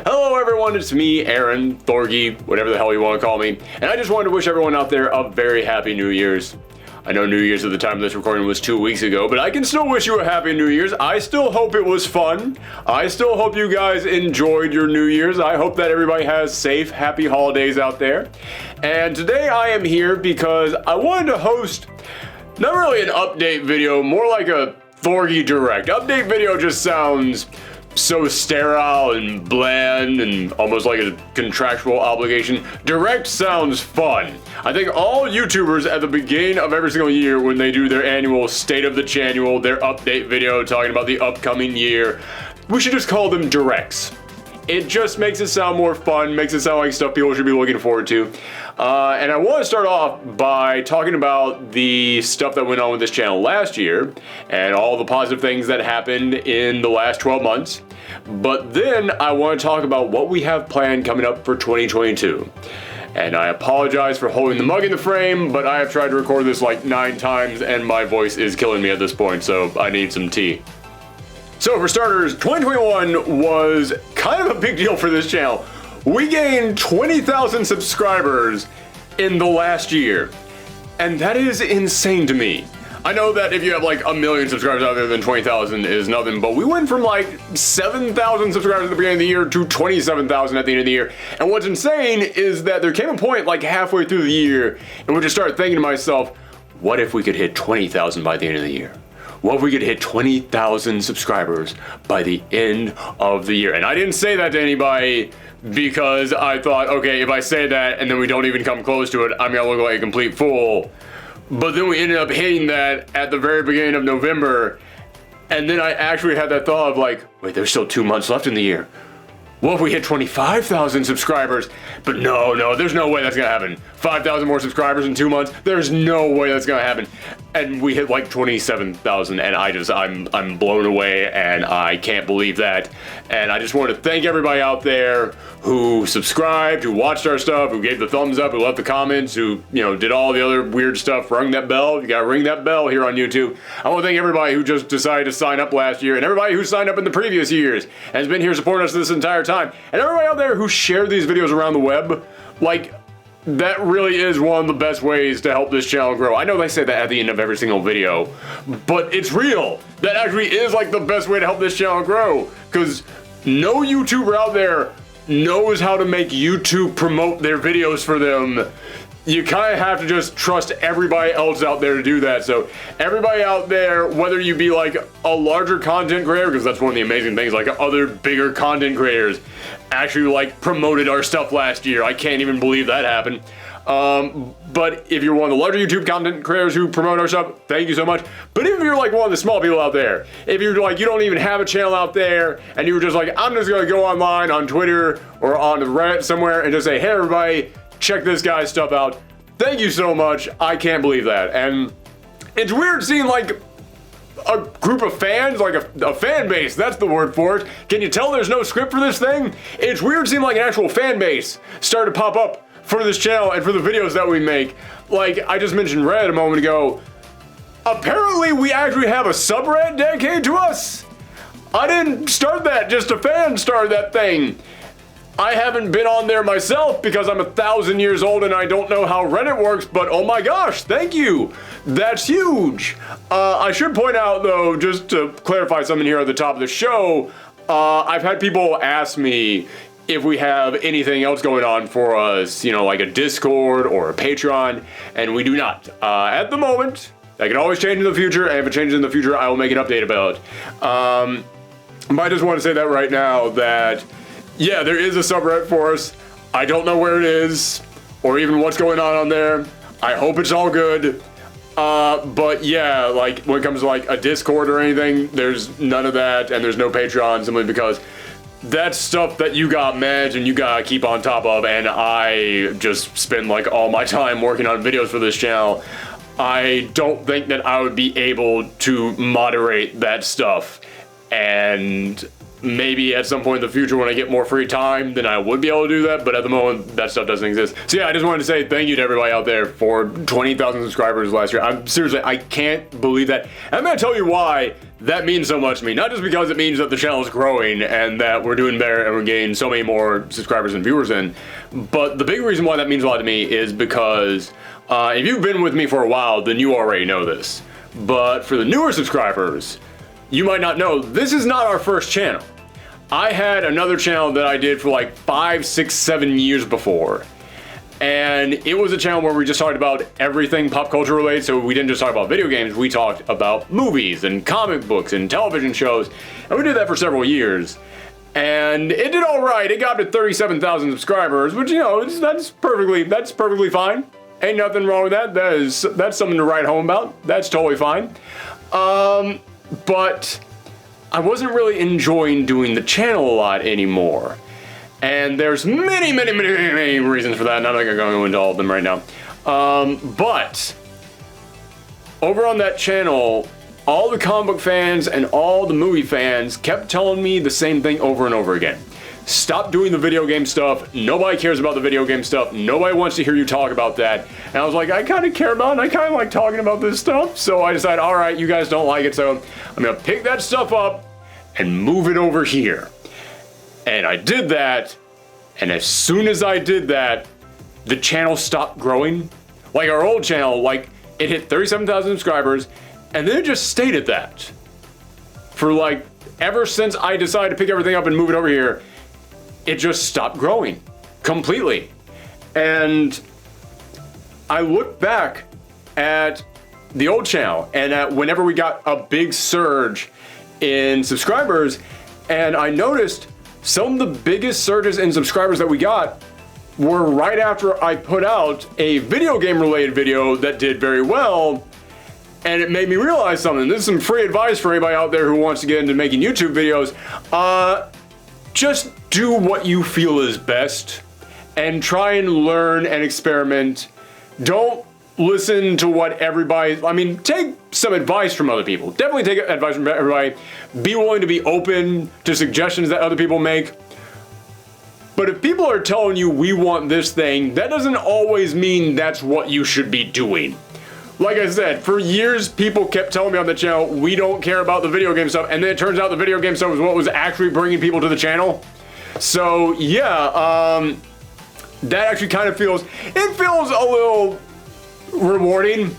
Hello everyone, it's me, Aaron, Thorgi, whatever the hell you want to call me, and I just wanted to wish everyone out there a very happy New Year's. I know New Year's at the time of this recording was 2 weeks ago, but I can still wish you a happy New Year's. I still hope it was fun. I still hope you guys enjoyed your New Year's. I hope that everybody has safe, happy holidays out there. And today I am here because I wanted to host not really an update video, more like a Thorgi Direct. Update video just sounds so sterile and bland and almost like a contractual obligation. Direct sounds fun. I think all YouTubers at the beginning of every single year, when they do their annual State of the Channual, their update video talking about the upcoming year, we should just call them directs. It just makes it sound more fun, makes it sound like stuff people should be looking forward to. And I want to start off by talking about the stuff that went on with this channel last year and all the positive things that happened in the last 12 months. But then I want to talk about what we have planned coming up for 2022. And I apologize for holding the mug in the frame, but I have tried to record this like 9 times and my voice is killing me at this point, so I need some tea. So for starters, 2021 was kind of a big deal for this channel. We gained 20,000 subscribers in the last year, and that is insane to me. I know that if you have like 1 million subscribers out there, then 20,000 is nothing, but we went from like 7,000 subscribers at the beginning of the year to 27,000 at the end of the year. And what's insane is that there came a point like halfway through the year in which I started thinking to myself, what if we could hit 20,000 by the end of the year? What if we could hit 20,000 subscribers by the end of the year? And I didn't say that to anybody because I thought, okay, if I say that and then we don't even come close to it, I'm gonna look like a complete fool. But then we ended up hitting that at the very beginning of November. And then I actually had that thought of like, wait, there's still 2 months left in the year. What if we hit 25,000 subscribers? But no, there's no way that's gonna happen. 5,000 more subscribers in 2 months, there's no way that's gonna happen. And we hit like 27,000 and I'm blown away and I can't believe that. And I just want to thank everybody out there who subscribed, who watched our stuff, who gave the thumbs up, who left the comments, who, did all the other weird stuff, rung that bell. You gotta ring that bell here on YouTube. I want to thank everybody who just decided to sign up last year and everybody who signed up in the previous years and has been here supporting us this entire time. And everybody out there who shared these videos around the web, like, that really is one of the best ways to help this channel grow. I know they say that at the end of every single video, but it's real. That actually is like the best way to help this channel grow, because no YouTuber out there knows how to make YouTube promote their videos for them. You kind of have to just trust everybody else out there to do that. So everybody out there, whether you be like a larger content creator, because that's one of the amazing things, like other bigger content creators actually like promoted our stuff last year. I can't even believe that happened. But if you're one of the larger YouTube content creators who promote our stuff, thank you so much. But if you're like one of the small people out there, if you're like, you don't even have a channel out there and you're just like, I'm just gonna go online on Twitter or on Reddit somewhere and just say, hey everybody, check this guy's stuff out. Thank you so much. I can't believe that. And it's weird seeing like a group of fans, like a fan base, that's the word for it. Can you tell there's no script for this thing? It's weird seeing like an actual fan base start to pop up for this channel and for the videos that we make. Like I just mentioned Reddit a moment ago. Apparently we actually have a subreddit dedicated to us. I didn't start that, just a fan started that thing. I haven't been on there myself because I'm 1,000 years old and I don't know how Reddit works, but oh my gosh, thank you. That's huge. I should point out though, just to clarify something here at the top of the show, I've had people ask me if we have anything else going on for us, like a Discord or a Patreon, and we do not. At the moment, that can always change in the future, and if it changes in the future, I will make an update about it. But I just want to say that right now that yeah, there is a subreddit for us. I don't know where it is or even what's going on there. I hope it's all good. But yeah, like when it comes to like a Discord or anything, there's none of that and there's no Patreon simply because that's stuff that you gotta manage and you gotta keep on top of, and I just spend like all my time working on videos for this channel. I don't think that I would be able to moderate that stuff, and maybe at some point in the future when I get more free time, then I would be able to do that, but at the moment, that stuff doesn't exist. So yeah, I just wanted to say thank you to everybody out there for 20,000 subscribers last year. I'm seriously, I can't believe that. And I'm gonna tell you why that means so much to me. Not just because it means that the channel is growing and that we're doing better and we're getting so many more subscribers and viewers in, but the big reason why that means a lot to me is because if you've been with me for a while, then you already know this. But for the newer subscribers, you might not know, this is not our first channel. I had another channel that I did for like 5, 6, 7 years before. And it was a channel where we just talked about everything pop culture related, so we didn't just talk about video games, we talked about movies and comic books and television shows, and we did that for several years. And it did all right. It got to 37,000 subscribers, which, you know, that's perfectly fine. Ain't nothing wrong with that. That's something to write home about. That's totally fine. But I wasn't really enjoying doing the channel a lot anymore. And there's many reasons for that, and I'm not gonna go into all of them right now. But over on that channel, all the comic book fans and all the movie fans kept telling me the same thing over and over again. Stop doing the video game stuff. Nobody cares about the video game stuff. Nobody wants to hear you talk about that. And I was like, I kind of care about it. I kind of like talking about this stuff. So I decided, all right, you guys don't like it, so I'm gonna pick that stuff up and move it over here. And I did that, and as soon as I did that, the channel stopped growing. Like our old channel, like it hit 37,000 subscribers, and then it just stayed at that. For like, ever since I decided to pick everything up and move it over here, it just stopped growing completely. And I look back at the old channel and at whenever we got a big surge in subscribers, and I noticed some of the biggest surges in subscribers that we got were right after I put out a video game related video that did very well. And it made me realize something. This is some free advice for anybody out there who wants to get into making YouTube videos. Just do what you feel is best and try and learn and experiment. Don't listen to what everybody, I mean, take some advice from other people. Definitely take advice from everybody. Be willing to be open to suggestions that other people make. But if people are telling you we want this thing, that doesn't always mean that's what you should be doing. Like I said, for years people kept telling me on the channel, we don't care about the video game stuff, and then it turns out the video game stuff was what was actually bringing people to the channel. So yeah, that actually kind of feels a little rewarding.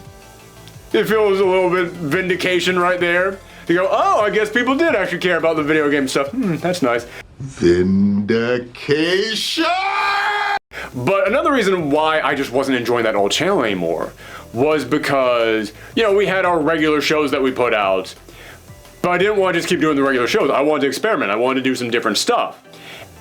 It feels a little bit vindication right there. You go, oh, I guess people did actually care about the video game stuff. That's nice. Vindication! But another reason why I just wasn't enjoying that old channel anymore was because, you know, we had our regular shows that we put out, but I didn't want to just keep doing the regular shows. I wanted to experiment. I wanted to do some different stuff.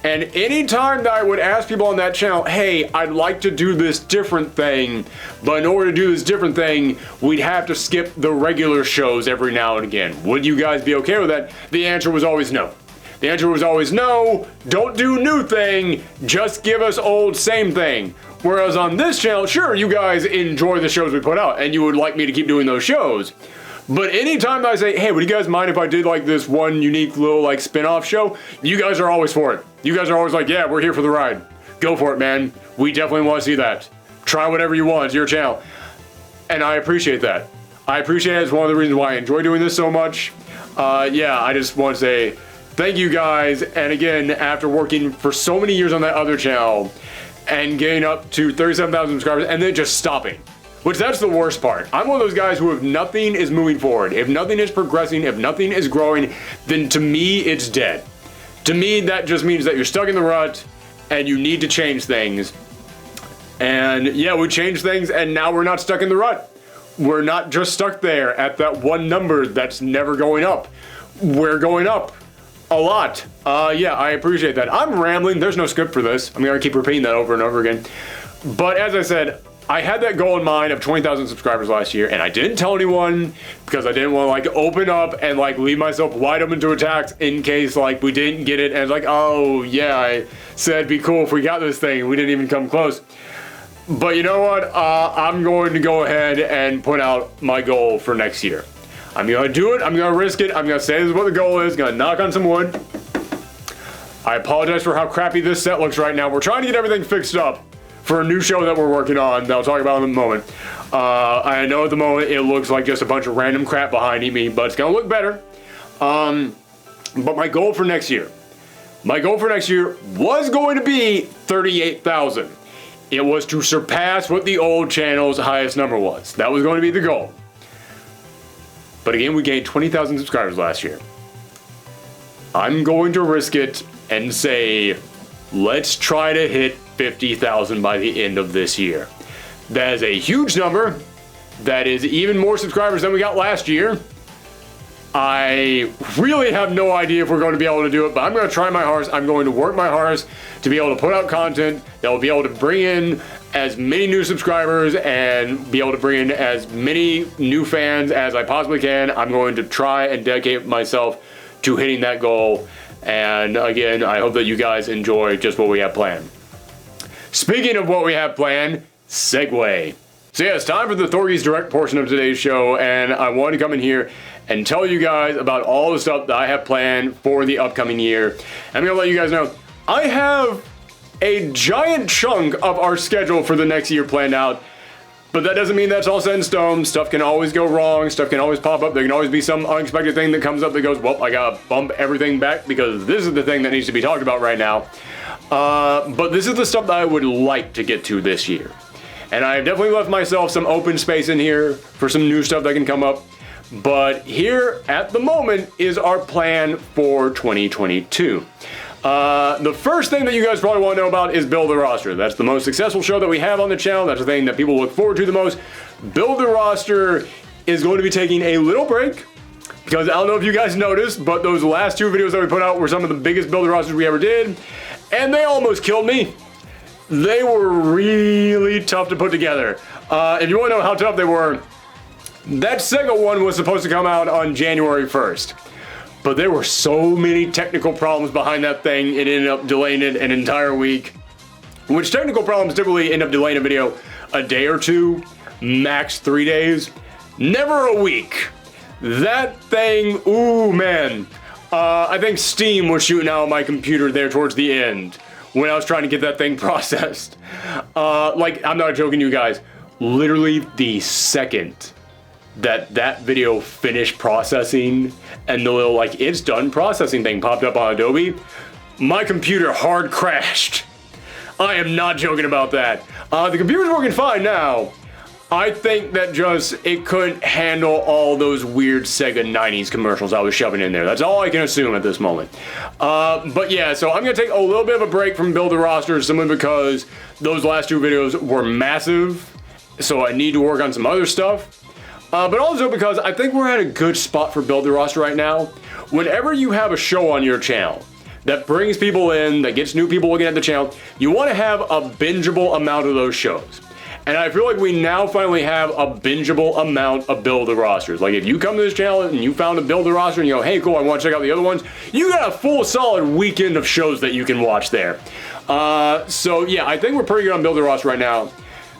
And anytime that I would ask people on that channel, hey, I'd like to do this different thing, but in order to do this different thing, we'd have to skip the regular shows every now and again. Would you guys be okay with that? The answer was always no. The answer was always no, don't do new thing, just give us old same thing. Whereas on this channel, sure, you guys enjoy the shows we put out and you would like me to keep doing those shows. But anytime I say, hey, would you guys mind if I did like this one unique little like spin-off show? You guys are always for it. You guys are always like, yeah, we're here for the ride. Go for it, man. We definitely want to see that. Try whatever you want, it's your channel. And I appreciate that. I appreciate it. It's one of the reasons why I enjoy doing this so much. Yeah, I just want to say thank you guys. And again, after working for so many years on that other channel and getting up to 37,000 subscribers and then just stopping. Which that's the worst part. I'm one of those guys who if nothing is moving forward, if nothing is progressing, if nothing is growing, then to me it's dead. To me that just means that you're stuck in the rut and you need to change things. And yeah, we changed things and now we're not stuck in the rut. We're not just stuck there at that one number that's never going up. We're going up a lot. Yeah, I appreciate that. I'm rambling, there's no script for this. I'm gonna keep repeating that over and over again. But as I said, I had that goal in mind of 20,000 subscribers last year, and I didn't tell anyone because I didn't want to like open up and like leave myself wide open to attacks in case like we didn't get it. And it's like, oh yeah, I said it'd be cool if we got this thing. We didn't even come close. But you know what? I'm going to go ahead and put out my goal for next year. I'm gonna do it. I'm gonna risk it. I'm gonna say this is what the goal is. Gonna knock on some wood. I apologize for how crappy this set looks right now. We're trying to get everything fixed up for a new show that we're working on that I'll talk about in a moment. I know at the moment it looks like just a bunch of random crap behind me, but it's gonna look better. But my goal for next year was going to be 38,000. It was to surpass what the old channel's highest number was. That was going to be the goal. But again, we gained 20,000 subscribers last year. I'm going to risk it and say, let's try to hit 50,000 by the end of this year. That is a huge number. That is even more subscribers than we got last year. I really have no idea if we're going to be able to do it, but I'm going to try my hardest. I'm going to work my hardest to be able to put out content that will be able to bring in as many new subscribers and be able to bring in as many new fans as I possibly can. I'm going to try and dedicate myself to hitting that goal. And again, I hope that you guys enjoy just what we have planned. Speaking of what we have planned, segue. So yeah, it's time for the Thorgi's Direct portion of today's show, and I want to come in here and tell you guys about all the stuff that I have planned for the upcoming year. I'm gonna let you guys know, I have a giant chunk of our schedule for the next year planned out, but that doesn't mean that's all set in stone. Stuff can always go wrong, stuff can always pop up, there can always be some unexpected thing that comes up that goes, well, I gotta bump everything back because this is the thing that needs to be talked about right now. But this is the stuff that I would like to get to this year. And I've definitely left myself some open space in here for some new stuff that can come up. But here at the moment is our plan for 2022. The first thing that you guys probably want to know about is Build the Roster. That's the most successful show that we have on the channel. That's the thing that people look forward to the most. Build the Roster is going to be taking a little break because I don't know if you guys noticed, but those last two videos that we put out were some of the biggest Build the Rosters we ever did, and they almost killed me. They were really tough to put together. If you want to know how tough they were, that Sega one was supposed to come out on January 1st. But there were so many technical problems behind that thing, it ended up delaying it an entire week. Which technical problems typically end up delaying a video a day or two, max 3 days, never a week. That thing, ooh man. I think Steam was shooting out my computer there towards the end when I was trying to get that thing processed. Like, I'm not joking you guys, literally the second that video finished processing and the little like it's done processing thing popped up on Adobe, my computer hard crashed. I am not joking about that. The computer's working fine now. I think that just it couldn't handle all those weird Sega 90s commercials I was shoving in there. That's all I can assume at this moment. But yeah, so I'm gonna take a little bit of a break from Build the Roster simply because those last two videos were massive. So I need to work on some other stuff. But also because I think we're at a good spot for Build the Roster right now. Whenever you have a show on your channel that brings people in, that gets new people looking at the channel, you want to have a bingeable amount of those shows. And I feel like we now finally have a bingeable amount of Build the Rosters. Like if you come to this channel and you found a Build the Roster and you go, hey cool, I want to check out the other ones, you got a full solid weekend of shows that you can watch there. So yeah, I think we're pretty good on Build the Roster right now.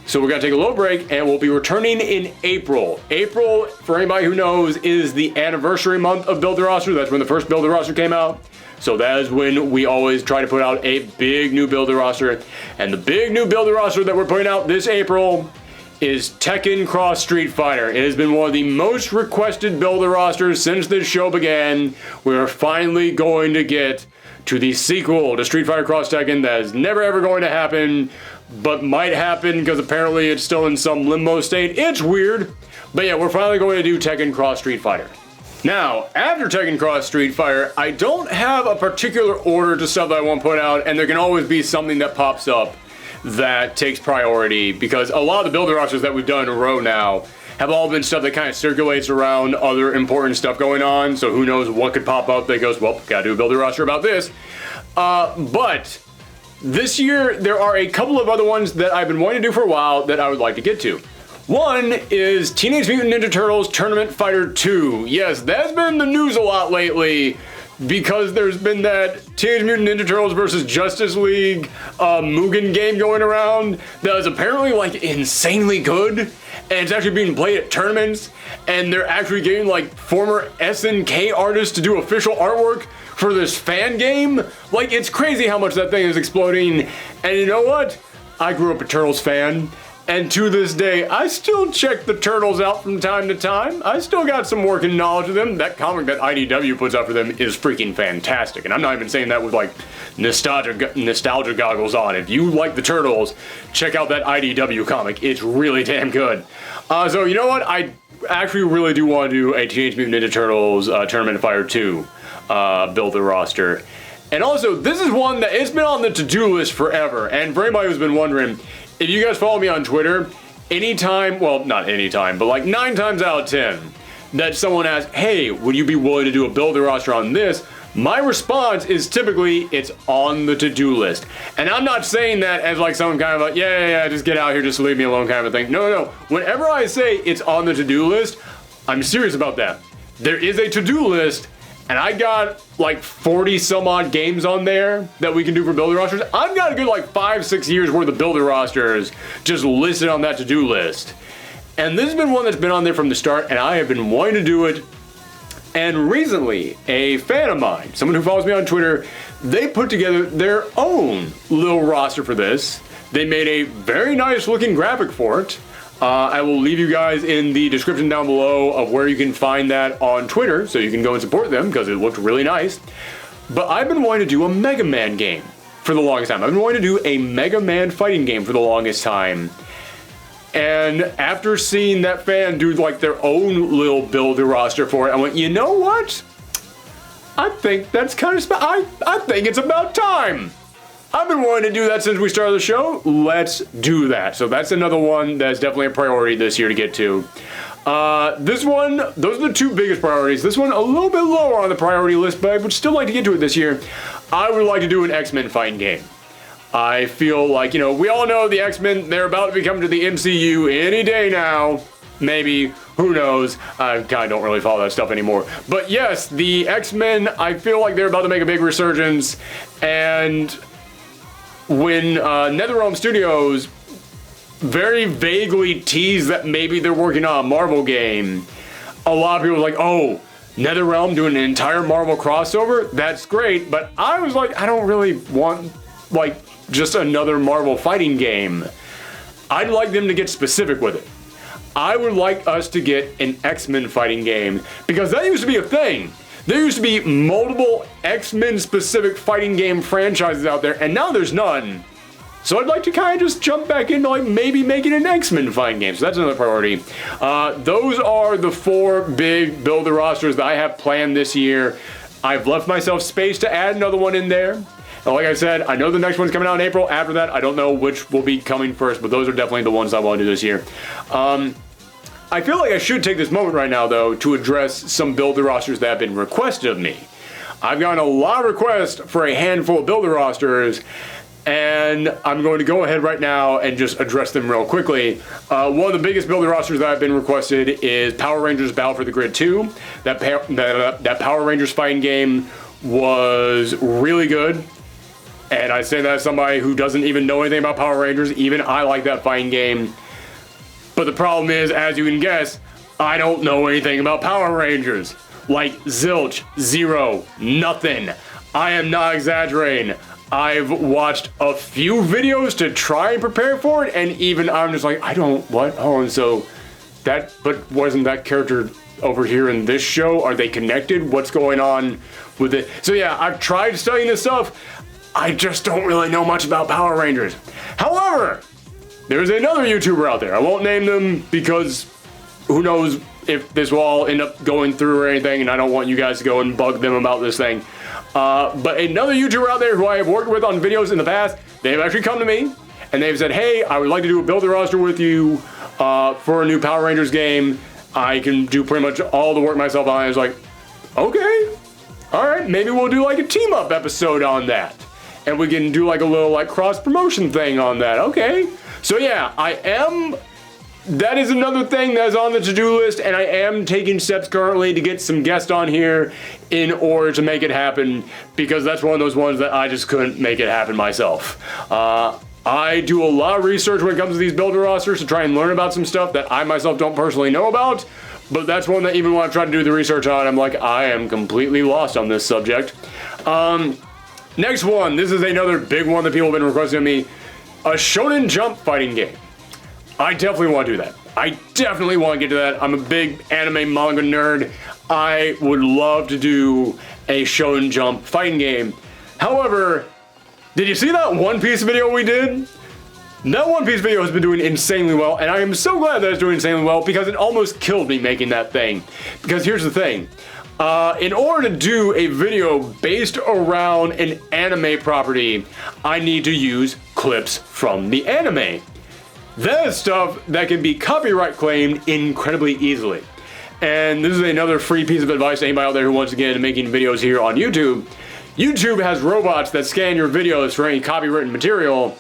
So we're gonna take a little break and we'll be returning in April. April, for anybody who knows, is the anniversary month of Build the Roster. That's when the first Build the Roster came out. So that is when we always try to put out a big new Build the Roster. And the big new Build the Roster that we're putting out this April is Tekken Cross Street Fighter. It has been one of the most requested Build the Rosters since this show began. We are finally going to get to the sequel to Street Fighter Cross Tekken that is never ever going to happen, but might happen because apparently it's still in some limbo state. It's weird. But yeah, we're finally going to do Tekken Cross Street Fighter. Now, after Tekken Cross Street Fighter, I don't have a particular order to stuff that I want to put out, and there can always be something that pops up that takes priority, because a lot of the Build the Rosters that we've done in a row now have all been stuff that kind of circulates around other important stuff going on, so who knows what could pop up that goes, well, gotta do a Build the Roster about this. But this year, there are a couple of other ones that I've been wanting to do for a while that I would like to get to. One is Teenage Mutant Ninja Turtles Tournament Fighter 2. Yes, that's been in the news a lot lately because there's been that Teenage Mutant Ninja Turtles versus Justice League Mugen game going around that is apparently like insanely good, and it's actually being played at tournaments, and they're actually getting like former SNK artists to do official artwork for this fan game. Like, it's crazy how much that thing is exploding. And you know what? I grew up a Turtles fan. And to this day, I still check the Turtles out from time to time. I still got some working knowledge of them. That comic that IDW puts out for them is freaking fantastic. And I'm not even saying that with like nostalgia goggles on. If you like the Turtles, check out that IDW comic. It's really damn good. So you know what? I actually really do want to do a Teenage Mutant Ninja Turtles Tournament of Fire 2 build the roster. And also, this is one that it's been on the to-do list forever. And for anybody who's been wondering, if you guys follow me on Twitter, anytime, well, not anytime, but like 9 times out of 10, that someone asks, hey, would you be willing to do a build a roster on this? My response is typically, it's on the to-do list. And I'm not saying that as like some kind of like, yeah, just get out here, just leave me alone kind of a thing. No. Whenever I say it's on the to-do list, I'm serious about that. There is a to-do list, and I got like 40 some odd games on there that we can do for builder rosters. I've got a good like 5-6 years worth of builder rosters just listed on that to-do list. And this has been one that's been on there from the start, and I have been wanting to do it. And recently, a fan of mine, someone who follows me on Twitter, they put together their own little roster for this. They made a very nice looking graphic for it. I will leave you guys in the description down below of where you can find that on Twitter, so you can go and support them, because it looked really nice. But I've been wanting to do a Megaman game for the longest time. I've been wanting to do a Megaman fighting game for the longest time. And after seeing that fan do like their own little builder roster for it, I went, you know what? I think that's kind of I think it's about time. I've been wanting to do that since we started the show. Let's do that. So that's another one that's definitely a priority this year to get to. This one, those are the 2 biggest priorities. This one a little bit lower on the priority list, but I would still like to get to it this year. I would like to do an X-Men fighting game. I feel like, you know, we all know the X-Men, they're about to be coming to the MCU any day now. Maybe, who knows? I kind of don't really follow that stuff anymore. But yes, the X-Men, I feel like they're about to make a big resurgence. And when NetherRealm Studios very vaguely teased that maybe they're working on a Marvel game, a lot of people were like, oh, NetherRealm doing an entire Marvel crossover? That's great. But I was like, I don't really want, like, just another Marvel fighting game. I'd like them to get specific with it. I would like us to get an X-Men fighting game, because that used to be a thing. There used to be multiple X-Men specific fighting game franchises out there, and now there's none. So I'd like to kind of just jump back into like maybe making an X-Men fighting game. So that's another priority. Those are the 4 big builder rosters that I have planned this year. I've left myself space to add another one in there. And like I said, I know the next one's coming out in April. After that, I don't know which will be coming first, but those are definitely the ones I want to do this year. I feel like I should take this moment right now, though, to address some builder rosters that have been requested of me. I've gotten a lot of requests for a handful of builder rosters, and I'm going to go ahead right now and just address them real quickly. One of the biggest builder rosters that have been requested is Power Rangers Battle for the Grid 2. That Power Rangers fighting game was really good. And I say that as somebody who doesn't even know anything about Power Rangers. Even I like that fighting game. But the problem is, as you can guess, I don't know anything about Power Rangers. Like, zilch, zero, nothing. I am not exaggerating. I've watched a few videos to try and prepare for it, and even I'm just like, I don't, what? Oh, and so that, but wasn't that character over here in this show? Are they connected? What's going on with it? So yeah, I've tried studying this stuff. I just don't really know much about Power Rangers. However, there's another YouTuber out there. I won't name them because who knows if this will all end up going through or anything, and I don't want you guys to go and bug them about this thing. But another YouTuber out there who I have worked with on videos in the past, they've actually come to me and they've said, hey, I would like to do a builder roster with you for a new Power Rangers game. I can do pretty much all the work myself on it. I was like, okay, all right, maybe we'll do like a team up episode on that. And we can do like a little like cross promotion thing on that. Okay. So yeah, that is another thing that's on the to-do list, and I am taking steps currently to get some guests on here in order to make it happen, because that's one of those ones that I just couldn't make it happen myself. I do a lot of research when it comes to these builder rosters to try and learn about some stuff that I myself don't personally know about, but that's one that even when I've tried to do the research on, I'm like, I am completely lost on this subject. Next one, this is another big one that people have been requesting of me, a Shonen Jump fighting game. I definitely want to do that. I definitely want to get to that. I'm a big anime manga nerd. I would love to do a Shonen Jump fighting game. However, did you see that One Piece video we did? That One Piece video has been doing insanely well, and I am so glad that it's doing insanely well because it almost killed me making that thing. Because here's the thing. In order to do a video based around an anime property, I need to use clips from the anime. That is stuff that can be copyright claimed incredibly easily. And this is another free piece of advice to anybody out there who wants to get into making videos here on YouTube. YouTube has robots that scan your videos for any copywritten material,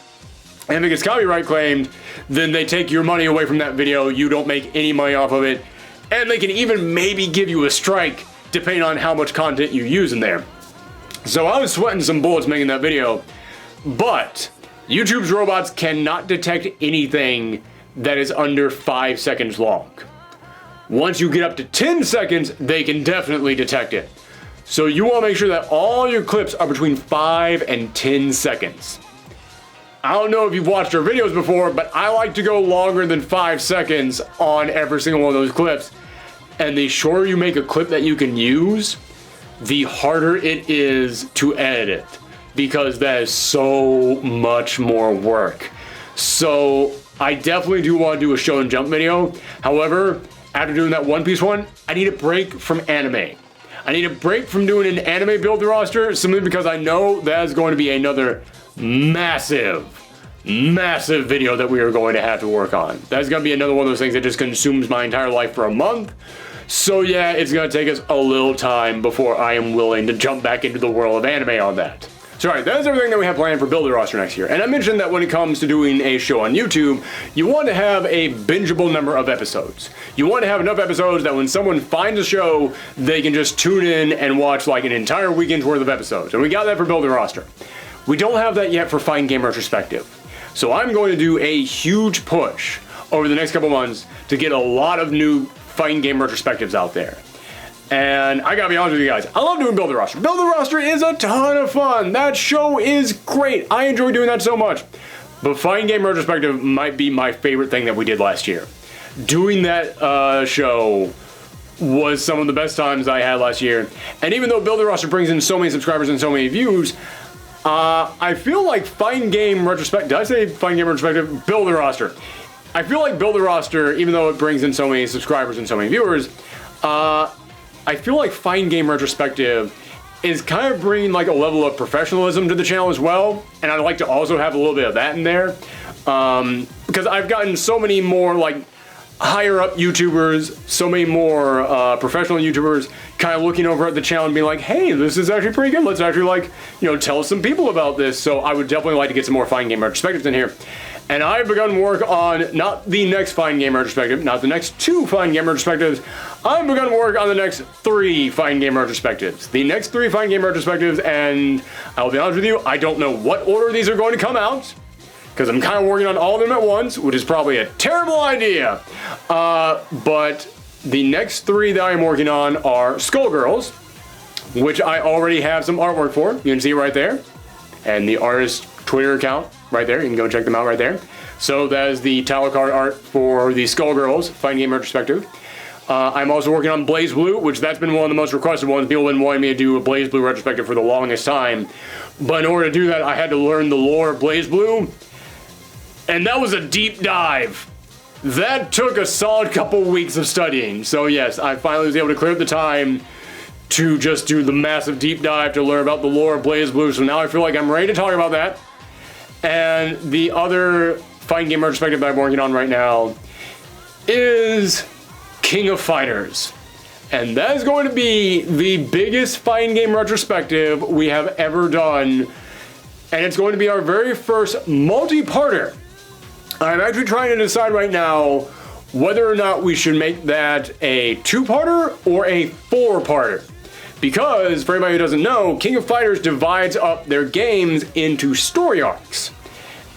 and if it gets copyright claimed, then they take your money away from that video, you don't make any money off of it, and they can even maybe give you a strike depending on how much content you use in there. So I was sweating some bullets making that video, but YouTube's robots cannot detect anything that is under 5 seconds long. Once you get up to 10 seconds, they can definitely detect it. So you want to make sure that all your clips are between 5 and 10 seconds. I don't know if you've watched our videos before, but I like to go longer than 5 seconds on every single one of those clips. And the shorter you make a clip that you can use, the harder it is to edit it, because that is so much more work. So I definitely do want to do a Shonen Jump video. However, after doing that One Piece one, I need a break from anime. I need a break from doing an anime build roster simply because I know that is going to be another massive video that we are going to have to work on. That's going to be another one of those things that just consumes my entire life for a month. So yeah, it's going to take us a little time before I am willing to jump back into the world of anime on that. So alright, that is everything that we have planned for Build a Roster next year. And I mentioned that when it comes to doing a show on YouTube, you want to have a bingeable number of episodes. You want to have enough episodes that when someone finds a show, they can just tune in and watch like an entire weekend's worth of episodes. And we got that for Build a Roster. We don't have that yet for Fighting Game Retrospective. So I'm going to do a huge push over the next couple months to get a lot of new Fighting Game Retrospectives out there. And I gotta be honest with you guys, I love doing Build a Roster. Build a Roster is a ton of fun. That show is great. I enjoy doing that so much. But Fighting Game Retrospective might be my favorite thing that we did last year. Doing that show was some of the best times I had last year. And even though Build a Roster brings in so many subscribers and so many views, I feel like Fighting Game Retrospective, did I say Fighting Game Retrospective? Build a Roster. I feel like Build a Roster, even though it brings in so many subscribers and so many viewers, I feel like Fighting Game Retrospective is kind of bringing like a level of professionalism to the channel as well, and I'd like to also have a little bit of that in there, because I've gotten so many more like higher up YouTubers, so many more professional YouTubers kind of looking over at the channel and being like, hey, this is actually pretty good, let's actually like, you know, tell some people about this. So I would definitely like to get some more Fighting Game Retrospectives in here. And I've begun work on not the next Fighting Game Retrospective, not the next 2 Fighting Game Retrospectives. I've begun work on the next 3 Fighting Game Retrospectives. The next 3 Fighting Game Retrospectives, and I'll be honest with you, I don't know what order these are going to come out, because I'm kind of working on all of them at once, which is probably a terrible idea. But the next 3 that I'm working on are Skullgirls, which I already have some artwork for. You can see right there. And the artist Twitter account right there. You can go check them out right there. So that is the title card art for the Skullgirls Fighting Game Retrospective. I'm also working on Blaze Blue, which that's been one of the most requested ones. People have been wanting me to do a Blaze Blue retrospective for the longest time. But in order to do that, I had to learn the lore of Blaze Blue. And that was a deep dive. That took a solid couple weeks of studying. So yes, I finally was able to clear up the time to just do the massive deep dive to learn about the lore of Blaze Blue. So now I feel like I'm ready to talk about that. And the other Fighting Game Retrospective that I'm working on right now is King of Fighters. And that is going to be the biggest Fighting Game Retrospective we have ever done. And it's going to be our very first multi-parter. I'm actually trying to decide right now whether or not we should make that a 2-parter or a 4-parter. Because, for anybody who doesn't know, King of Fighters divides up their games into story arcs.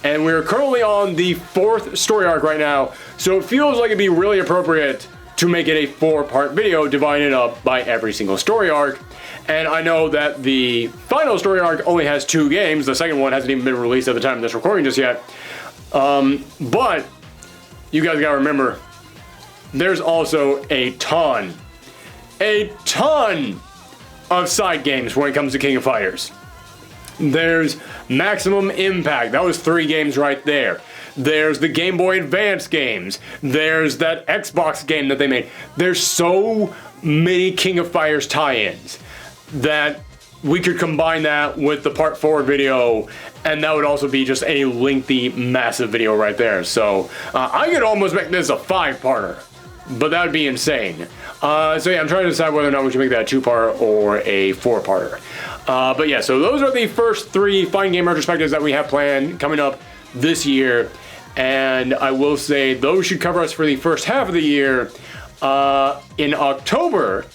And we're currently on the 4th story arc right now, so it feels like it'd be really appropriate to make it a 4-part video divided up by every single story arc. And I know that the final story arc only has 2 games. The second one hasn't even been released at the time of this recording just yet. But you guys gotta remember, there's also a ton of side games when it comes to King of Fighters. There's Maximum Impact. That was 3 games right there. There's the Game Boy Advance games. There's that Xbox game that they made. There's so many King of Fighters tie-ins that we could combine that with the part 4 video, and that would also be just a lengthy, massive video right there. So I could almost make this a 5-parter, but that would be insane. So yeah, I'm trying to decide whether or not we should make that a 2-part or a 4-parter. But yeah, so those are the first 3 Fighting Game retrospectives that we have planned coming up this year. And I will say those should cover us for the first half of the year. In October,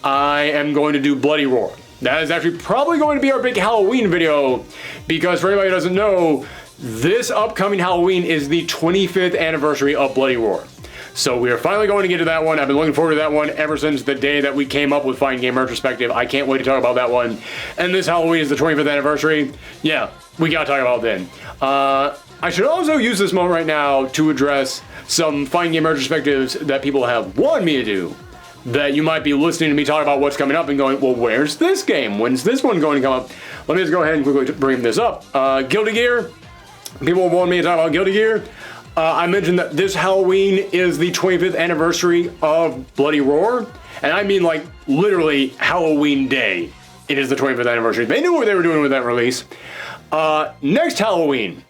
I am going to do Bloody Roar. That is actually probably going to be our big Halloween video, because for anybody who doesn't know, this upcoming Halloween is the 25th anniversary of Bloody Roar. So we are finally going to get to that one. I've been looking forward to that one ever since the day that we came up with Fighting Game Retrospective. I can't wait to talk about that one. And this Halloween is the 25th anniversary. Yeah, we gotta talk about it then. I should also use this moment right now to address some Fighting Game Retrospectives that people have wanted me to do. That you might be listening to me talk about what's coming up and going, well, where's this game? When's this one going to come up? Let me just go ahead and quickly bring this up. Guilty Gear. People want me to talk about Guilty Gear. I mentioned that this Halloween is the 25th anniversary of Bloody Roar. And I mean, like, literally Halloween day. It is the 25th anniversary. They knew what they were doing with that release. Next Halloween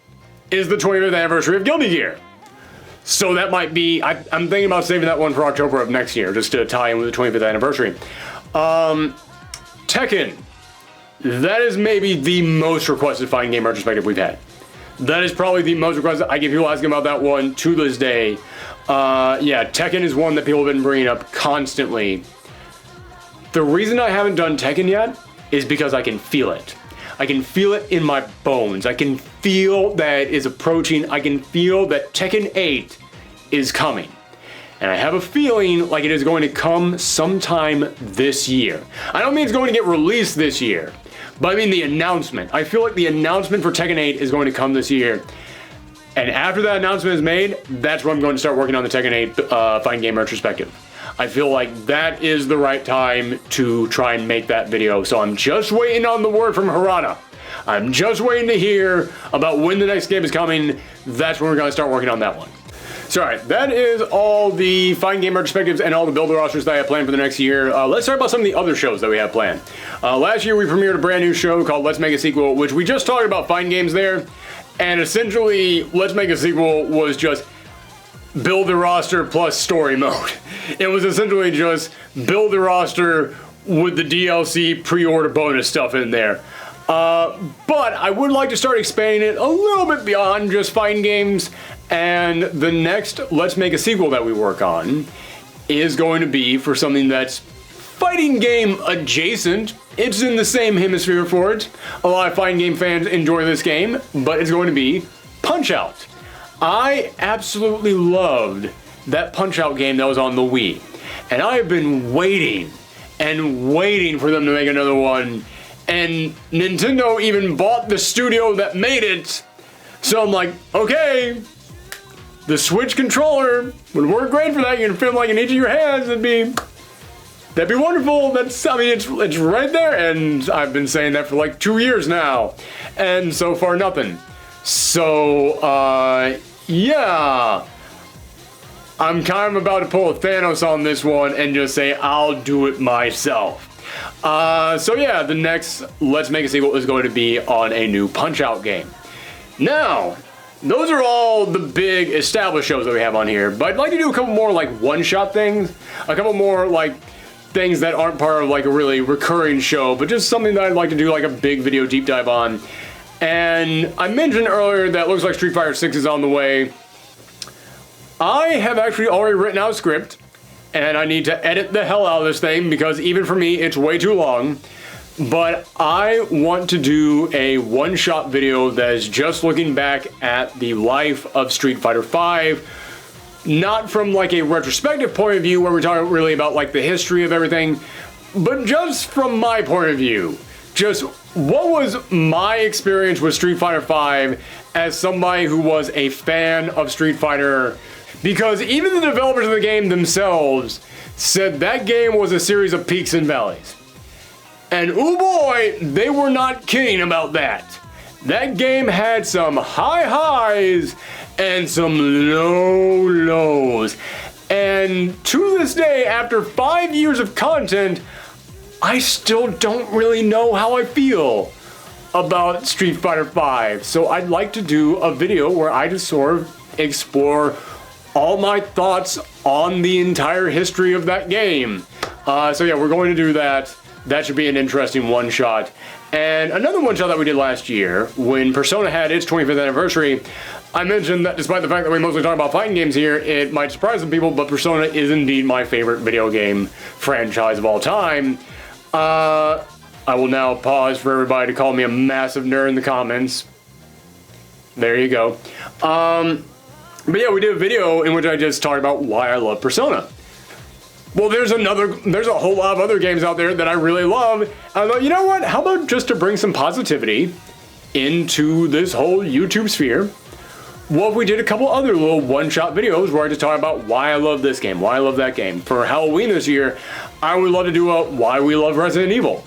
is the 25th anniversary of Guilty Gear. So that might be, I'm thinking about saving that one for October of next year, just to tie in with the 25th anniversary. Tekken. That is maybe the most requested Fighting Game retrospective we've had. That is probably the most requested. I get people asking about that one to this day. Yeah, Tekken is one that people have been bringing up constantly. The reason I haven't done Tekken yet is because I can feel it. I can feel it in my bones. I can feel that it is approaching. I can feel that Tekken 8 is coming. And I have a feeling like it is going to come sometime this year. I don't mean it's going to get released this year, but I mean the announcement. I feel like the announcement for Tekken 8 is going to come this year. And after that announcement is made, that's when I'm going to start working on the Tekken 8 Fighting Game retrospective. I feel like that is the right time to try and make that video. So I'm just waiting on the word from Harada. I'm just waiting to hear about when the next game is coming. That's when we're going to start working on that one. So alright, that is all the Fighting Game retrospectives and all the builder rosters that I have planned for the next year. Let's talk about some of the other shows that we have planned. Last year we premiered a brand new show called Let's Make a Sequel, which we just talked about fighting games there. And essentially, Let's Make a Sequel was just build the roster plus story mode. It was essentially just build the roster with the DLC pre-order bonus stuff in there. But I would like to start expanding it a little bit beyond just fighting games. And the next Let's Make a Sequel that we work on is going to be for something that's fighting game adjacent. It's in the same hemisphere for it. A lot of fighting game fans enjoy this game, but it's going to be Punch-Out! I absolutely loved that Punch-Out! Game that was on the Wii. And I have been waiting and waiting for them to make another one. And Nintendo even bought the studio that made it. So I'm like, okay, the Switch controller would work great for that. You can fit like in each of your hands. That'd be wonderful. It's right there. And I've been saying that for like 2 years now. And so far, nothing. So, yeah. I'm kind of about to pull a Thanos on this one and just say, I'll do it myself. So yeah, the next Let's Make a Sequel is going to be on a new Punch-Out! Game. Now, those are all the big established shows that we have on here, but I'd like to do a couple more like one-shot things, a couple more like things that aren't part of like a really recurring show, but just something that I'd like to do like a big video deep dive on. And I mentioned earlier that looks like Street Fighter 6 is on the way. I have actually already written out a script, and I need to edit the hell out of this thing because even for me, it's way too long. But I want to do a one-shot video that is just looking back at the life of Street Fighter V not from like a retrospective point of view where we're talking really about like the history of everything, but just from my point of view. Just what was my experience with Street Fighter V as somebody who was a fan of Street Fighter, because even the developers of the game themselves said that game was a series of peaks and valleys. And oh boy, they were not kidding about that. That game had some high highs and some low lows. And to this day, after 5 years of content, I still don't really know how I feel about Street Fighter V. So I'd like to do a video where I just sort of explore all my thoughts on the entire history of that game. So yeah, we're going to do that. That should be an interesting one-shot. And another one-shot that we did last year, when Persona had its 25th anniversary, I mentioned that despite the fact that we mostly talk about fighting games here, it might surprise some people, but Persona is indeed my favorite video game franchise of all time. I will now pause for everybody to call me a massive nerd in the comments. There you go. But yeah, we did a video in which I just talked about why I love Persona. Well, there's a whole lot of other games out there that I really love. I thought, you know what? How about just to bring some positivity into this whole YouTube sphere? What if we did a couple other little one-shot videos where I just talk about why I love this game, why I love that game. For Halloween this year, I would love to do a why we love Resident Evil.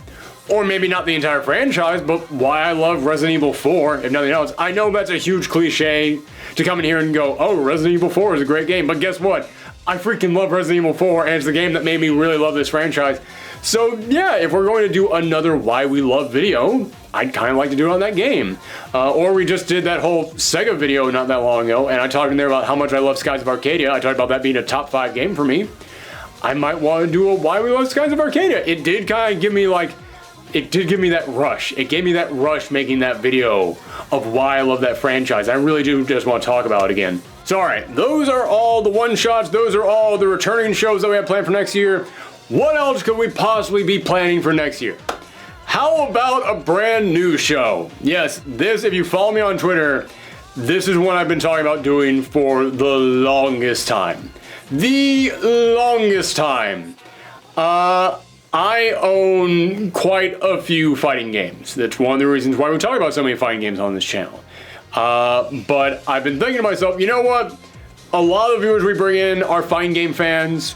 Or maybe not the entire franchise, but why I love Resident Evil 4, if nothing else. I know that's a huge cliche to come in here and go, oh, Resident Evil 4 is a great game, but guess what? I freaking love Resident Evil 4, and it's the game that made me really love this franchise. So yeah, if we're going to do another Why We Love video, I'd kind of like to do it on that game. Or we just did that whole Sega video not that long ago, and I talked in there about how much I love Skies of Arcadia. I talked about that being a top 5 game for me. I might want to do a Why We Love Skies of Arcadia. It did kind of give me like, it did give me that rush. It gave me that rush making that video of why I love that franchise. I really do just want to talk about it again. So alright, those are all the one-shots, those are all the returning shows that we have planned for next year. What else could we possibly be planning for next year? How about a brand new show? Yes, this, if you follow me on Twitter, this is what I've been talking about doing for the longest time. The longest time. I own quite a few fighting games. That's one of the reasons why we talk about so many fighting games on this channel. But I've been thinking to myself, you know what? A lot of the viewers we bring in are fighting game fans.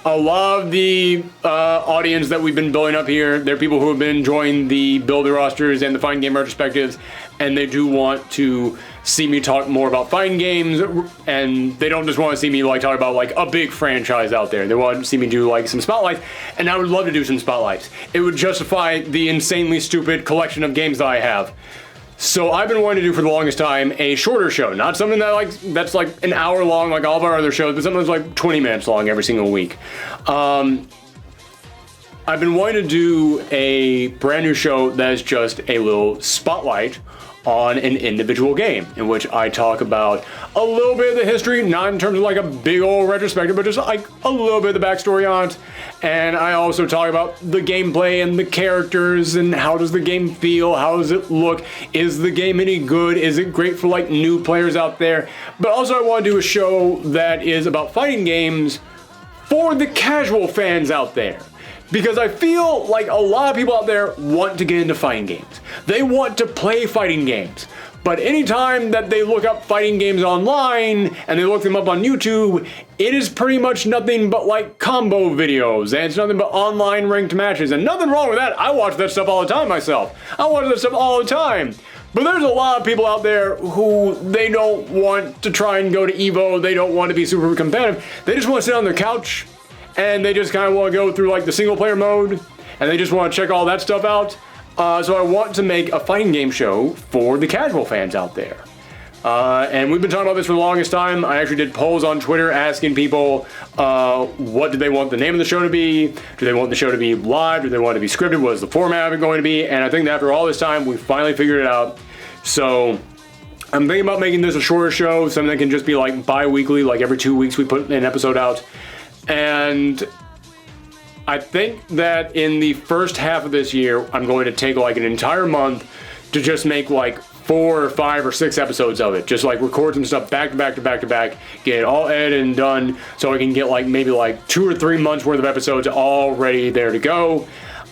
A lot of the audience that we've been building up here, they're people who have been enjoying the builder rosters and the fighting game retrospectives, and they do want to see me talk more about fighting games, and they don't just want to see me like talk about like a big franchise out there. They want to see me do like some spotlights, and I would love to do some spotlights. It would justify the insanely stupid collection of games that I have. So I've been wanting to do for the longest time a shorter show, not something that that's like an hour long like all of our other shows, but something that's like 20 minutes long every single week. I've been wanting to do a brand new show that is just a little spotlight on an individual game, in which I talk about a little bit of the history, not in terms of like a big old retrospective, but just like a little bit of the backstory on it. And I also talk about the gameplay and the characters and how does the game feel, how does it look, is the game any good, is it great for like new players out there. But also I want to do a show that is about fighting games for the casual fans out there. Because I feel like a lot of people out there want to get into fighting games. They want to play fighting games. But anytime that they look up fighting games online and they look them up on YouTube, it is pretty much nothing but like combo videos, and it's nothing but online ranked matches. And nothing wrong with that. I watch that stuff all the time myself. I watch that stuff all the time. But there's a lot of people out there who they don't want to try and go to EVO. They don't want to be super competitive. They just want to sit on their couch and they just kind of want to go through like the single player mode, and they just want to check all that stuff out. So I want to make a fighting game show for the casual fans out there. And we've been talking about this for the longest time. I actually did polls on Twitter asking people what do they want the name of the show to be? Do they want the show to be live? Do they want it to be scripted? What is the format of it going to be? And I think that after all this time, we finally figured it out. So I'm thinking about making this a shorter show, something that can just be like bi-weekly, like every 2 weeks we put an episode out. And I think that in the first half of this year, I'm going to take like an entire month to just make like 4 or 5 or 6 episodes of it. Just like record some stuff back to back to back to back, get it all edited and done so I can get like maybe like 2 or 3 months worth of episodes already there to go.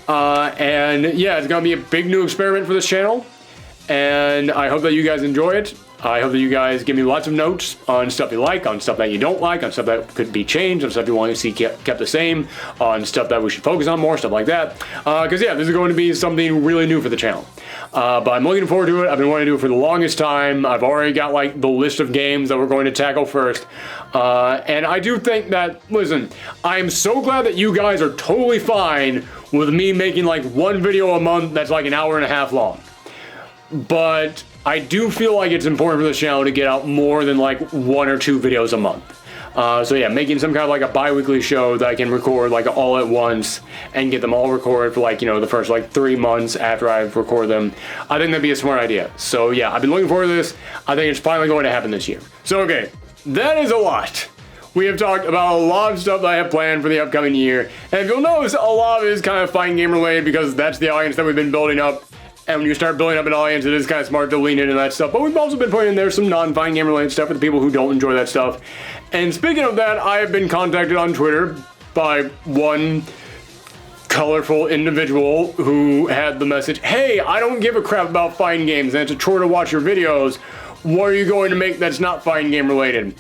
And yeah, it's gonna be a big new experiment for this channel, and I hope that you guys enjoy it. I hope that you guys give me lots of notes on stuff you like, on stuff that you don't like, on stuff that could be changed, on stuff you want to see kept the same, on stuff that we should focus on more, stuff like that. Because yeah, this is going to be something really new for the channel. But I'm looking forward to it. I've been wanting to do it for the longest time. I've already got like the list of games that we're going to tackle first. And I do think that, listen, I'm so glad that you guys are totally fine with me making like one video a month that's like an hour and a half long. But I do feel like it's important for this channel to get out more than like 1 or 2 videos a month. So yeah, making some kind of like a bi-weekly show that I can record like all at once and get them all recorded for like, you know, the first like 3 months after I've recorded them. I think that'd be a smart idea. So yeah, I've been looking forward to this. I think it's finally going to happen this year. So okay, that is a lot. We have talked about a lot of stuff that I have planned for the upcoming year. And if you'll notice, a lot of it is kind of fighting game related because that's the audience that we've been building up. And when you start building up an audience, it is kind of smart to lean into that stuff. But we've also been putting in there some non-fighting game related stuff for the people who don't enjoy that stuff. And speaking of that, I have been contacted on Twitter by one colorful individual who had the message, hey, I don't give a crap about fighting games and it's a chore to watch your videos. What are you going to make that's not fighting game related?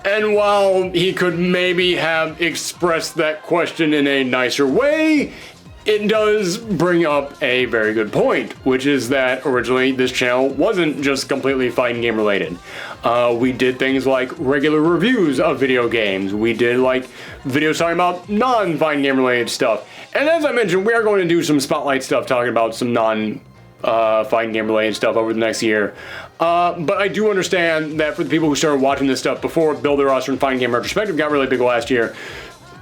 And while he could maybe have expressed that question in a nicer way, it does bring up a very good point, which is that originally this channel wasn't just completely fighting game related. We did things like regular reviews of video games. We did like videos talking about non-fighting game related stuff. And as I mentioned, we are going to do some spotlight stuff talking about some non-fighting game related stuff over the next year. But I do understand that for the people who started watching this stuff before Build Their Roster and Fighting Game Retrospective got really big last year,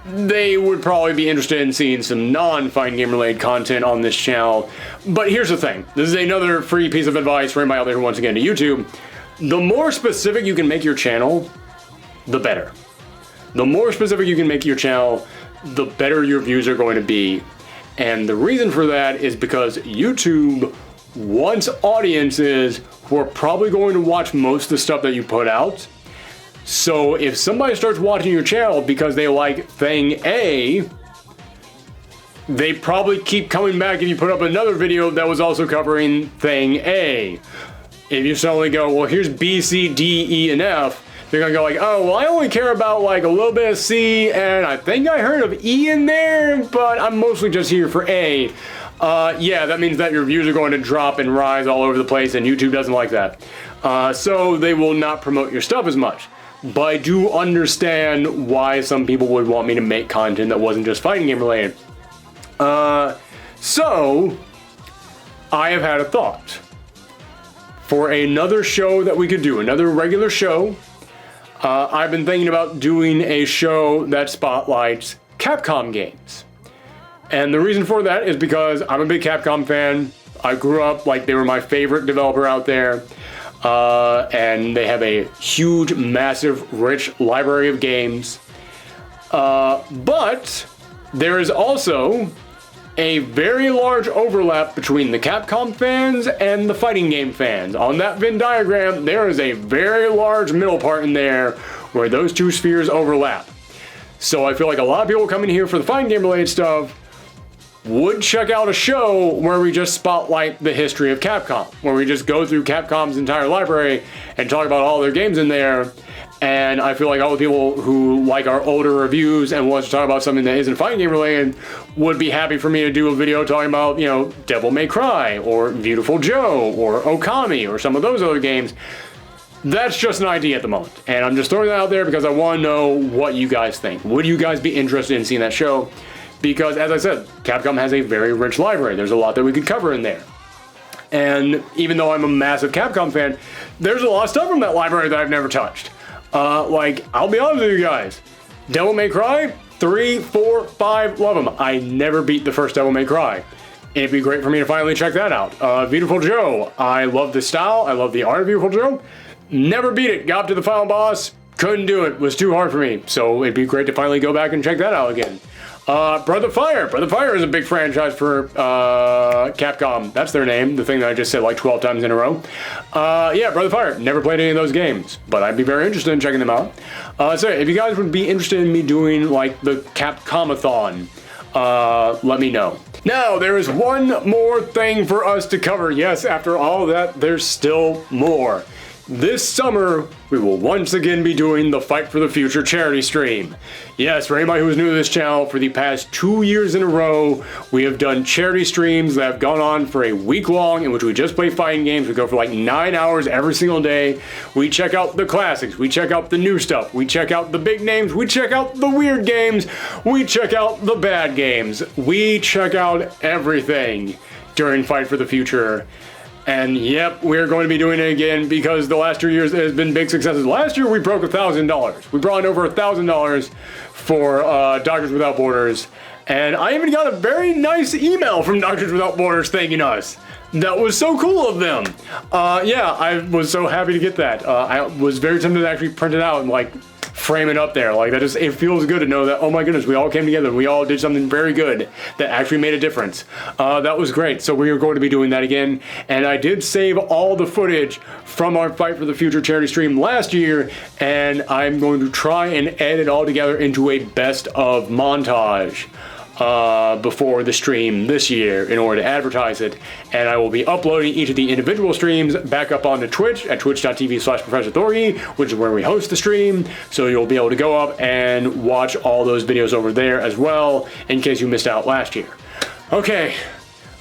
they would probably be interested in seeing some non-fighting game related content on this channel. But here's the thing. This is another free piece of advice for anybody out there who wants to get into YouTube. The more specific you can make your channel, the better. The more specific you can make your channel, the better your views are going to be. And the reason for that is because YouTube wants audiences who are probably going to watch most of the stuff that you put out. So if somebody starts watching your channel because they like thing A, they probably keep coming back if you put up another video that was also covering thing A. If you suddenly go, well, here's B, C, D, E, and F, they're gonna go like, oh, well, I only care about like a little bit of C, and I think I heard of E in there, but I'm mostly just here for A. Yeah, that means that your views are going to drop and rise all over the place, and YouTube doesn't like that. So they will not promote your stuff as much. But I do understand why some people would want me to make content that wasn't just fighting game related. So I have had a thought for another show that we could do, another regular show. I've been thinking about doing a show that spotlights Capcom games. And the reason for that is because I'm a big Capcom fan. I grew up like they were my favorite developer out there. And they have a huge, massive, rich library of games. But there is also a very large overlap between the Capcom fans and the fighting game fans. On that Venn diagram, there is a very large middle part in there where those two spheres overlap. So I feel like a lot of people coming here for the fighting game related stuff would check out a show where we just spotlight the history of Capcom, where we just go through Capcom's entire library and talk about all their games in there. And I feel like all the people who like our older reviews and want to talk about something that isn't fighting game related would be happy for me to do a video talking about, you know, Devil May Cry or Beautiful Joe or Okami or some of those other games. That's just an idea at the moment. And I'm just throwing that out there because I want to know what you guys think. Would you guys be interested in seeing that show? Because, as I said, Capcom has a very rich library. There's a lot that we could cover in there. And even though I'm a massive Capcom fan, there's a lot of stuff from that library that I've never touched. Like, I'll be honest with you guys. Devil May Cry, 3, 4, 5, love them. I never beat the first Devil May Cry. It'd be great for me to finally check that out. Beautiful Joe, I love the style. I love the art of Beautiful Joe. Never beat it. Got up to the final boss. Couldn't do it. Was too hard for me. So it'd be great to finally go back and check that out again. Breath of Fire. Breath of Fire is a big franchise for Capcom. That's their name, the thing that I just said like 12 times in a row. Yeah, Breath of Fire. Never played any of those games, but I'd be very interested in checking them out. So if you guys would be interested in me doing like the Capcomathon, let me know. Now, there is one more thing for us to cover. Yes, after all that, there's still more. This summer, we will once again be doing the Fight for the Future charity stream. Yes, for anybody who is new to this channel, for the past 2 years in a row, we have done charity streams that have gone on for a week long, in which we just play fighting games. We go for like 9 hours every single day. We check out the classics, we check out the new stuff, we check out the big names, we check out the weird games, we check out the bad games. We check out everything during Fight for the Future. And yep, we're going to be doing it again because the last 2 years it has been big successes. Last year we broke $1,000. We brought in over $1,000 for Doctors Without Borders. And I even got a very nice email from Doctors Without Borders thanking us. That was so cool of them. Yeah, I was so happy to get that. I was very tempted to actually print it out and like frame it up there. Like that just, it feels good to know that, oh my goodness, we all came together and we all did something very good that actually made a difference. That was great. So we are going to be doing that again. And I did save all the footage from our Fight for the Future charity stream last year, and I'm going to try and edit it all together into a best of montage before the stream this year in order to advertise it. And I will be uploading each of the individual streams back up onto Twitch at twitch.tv/ProfessorThorgi, which is where we host the stream. So you'll be able to go up and watch all those videos over there as well, in case you missed out last year. Okay,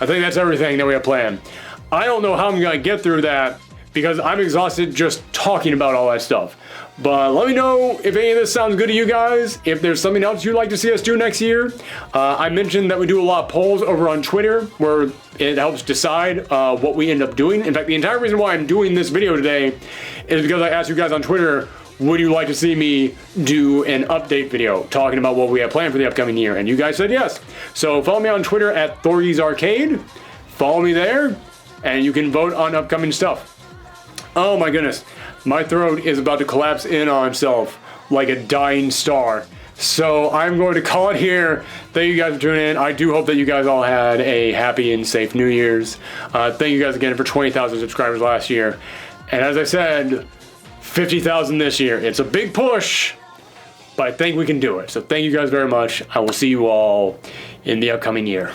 I think that's everything that we have planned. I don't know how I'm gonna get through that because I'm exhausted just talking about all that stuff. But let me know if any of this sounds good to you guys, if there's something else you'd like to see us do next year. I mentioned that we do a lot of polls over on Twitter where it helps decide what we end up doing. In fact, the entire reason why I'm doing this video today is because I asked you guys on Twitter, would you like to see me do an update video talking about what we have planned for the upcoming year? And you guys said yes. So follow me on Twitter at Thorgi's Arcade. Follow me there, and you can vote on upcoming stuff. Oh my goodness. My throat is about to collapse in on itself like a dying star. So I'm going to call it here. Thank you guys for tuning in. I do hope that you guys all had a happy and safe New Year's. Thank you guys again for 20,000 subscribers last year. And as I said, 50,000 this year. It's a big push, but I think we can do it. So thank you guys very much. I will see you all in the upcoming year.